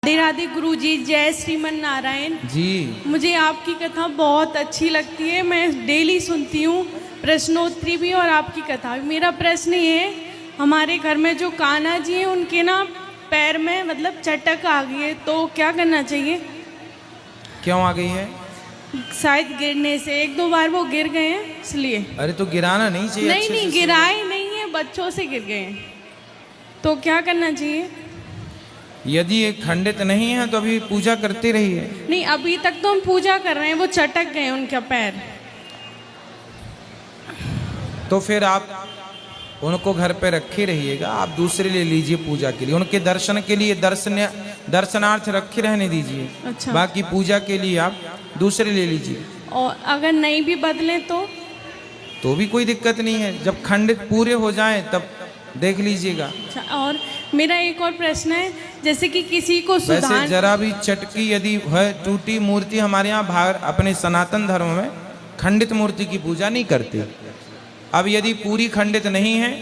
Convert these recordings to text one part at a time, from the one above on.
राधे राधे गुरु जी, जय श्रीमन नारायण जी। मुझे आपकी कथा बहुत अच्छी लगती है। मैं डेली सुनती हूँ, प्रश्नोत्तरी भी और आपकी कथा भी। मेरा प्रश्न ये है, हमारे घर में जो कान्हा जी हैं उनके ना पैर में मतलब चटक आ गई है, तो क्या करना चाहिए? क्यों आ गई है? शायद गिरने से, एक दो बार वो गिर गए हैं इसलिए। अरे तो गिराना नहीं चाहिए। नहीं नहीं, गिराए नहीं है, बच्चों से गिर गए हैं, तो क्या करना चाहिए? यदि ये खंडित नहीं है तो अभी पूजा करते रहिए। नहीं, अभी तक तो हम पूजा कर रहे हैं, वो चटक गए उनका पैर। तो फिर आप उनको घर पे रखे रहिएगा, आप दूसरे ले लीजिए पूजा के लिए, उनके दर्शन के लिए दर्शनार्थ रखे रहने दीजिए। अच्छा। बाकी पूजा के लिए आप दूसरे ले लीजिए। और अगर नहीं भी बदले तो भी कोई दिक्कत नहीं है, जब खंडित पूरे हो जाएं तब देख लीजिएगा। अच्छा, और मेरा एक और प्रश्न है, जैसे कि किसी को वैसे जरा भी चटकी यदि है, टूटी मूर्ति हमारे यहाँ बाहर अपने सनातन धर्म में खंडित मूर्ति की पूजा नहीं करते। अब यदि पूरी खंडित नहीं है,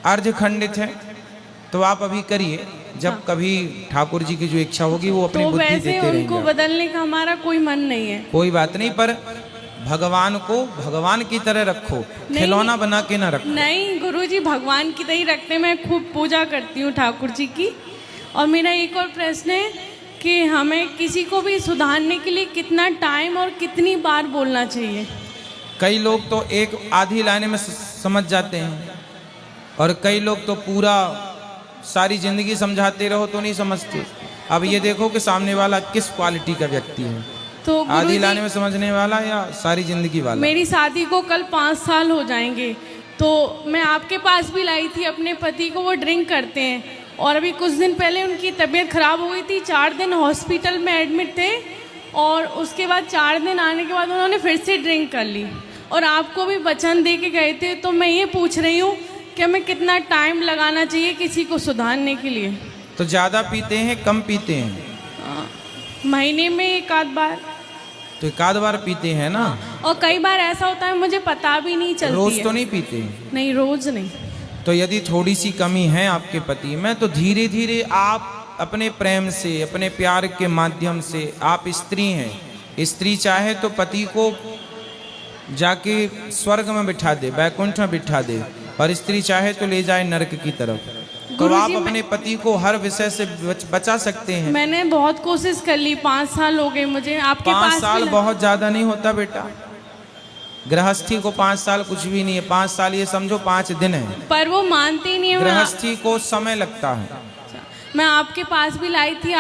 अर्ध खंडित है, तो आप अभी करिए, जब कभी ठाकुर जी की जो इच्छा होगी वो अपनी बुद्धि देते रहेंगे। वैसे उनको बदलने का हमारा कोई मन नहीं है। कोई बात नहीं, पर भगवान को भगवान की तरह रखो, खिलौना बना के ना रखो। नहीं गुरुजी, भगवान की तरह रखते, मैं खूब पूजा करती हूँ ठाकुर जी की। और मेरा एक और प्रश्न है कि हमें किसी को भी सुधारने के लिए कितना टाइम और कितनी बार बोलना चाहिए? कई लोग तो एक आधी लाइन में समझ जाते हैं, और कई लोग तो पूरा सारी जिंदगी समझाते रहो तो नहीं समझते। अब ये देखो कि सामने वाला किस क्वालिटी का व्यक्ति है, तो आधी लाइन में समझने वाला या सारी जिंदगी वाला। मेरी शादी को कल 5 साल हो जाएंगे, तो मैं आपके पास भी लाई थी अपने पति को, वो ड्रिंक करते हैं, और अभी कुछ दिन पहले उनकी तबीयत खराब हो गई थी, 4 दिन हॉस्पिटल में एडमिट थे, और उसके बाद 4 दिन आने के बाद उन्होंने फिर से ड्रिंक कर ली, और आपको भी वचन दे के गए थे। तो मैं ये पूछ रही हूँ कि हमें कितना टाइम लगाना चाहिए किसी को सुधारने के लिए? तो ज़्यादा पीते हैं कम पीते हैं? महीने में एक आध बार। तो एक आध बार पीते हैं ना। और कई बार ऐसा होता है मुझे पता भी नहीं चलती। रोज तो नहीं पीते? नहीं, रोज नहीं। तो यदि थोड़ी सी कमी है आपके पति में, तो धीरे धीरे आप अपने प्रेम से, अपने प्यार के माध्यम से, आप स्त्री हैं, स्त्री चाहे तो पति को जाके स्वर्ग में बिठा दे, बैकुंठ में बिठा दे, और स्त्री चाहे तो ले जाए नरक की तरफ। तो आप अपने पति को हर विषय से बचा सकते हैं। मैंने बहुत कोशिश कर ली, 5 साल हो गए मुझे आपके पास। 5 साल बहुत ज्यादा नहीं होता बेटा, गृहस्थी को 5 साल कुछ भी नहीं है। 5 साल ये समझो 5 दिन है, पर वो मानते ही नहीं है। गृहस्थी को समय लगता है। मैं आपके पास भी लाई थी।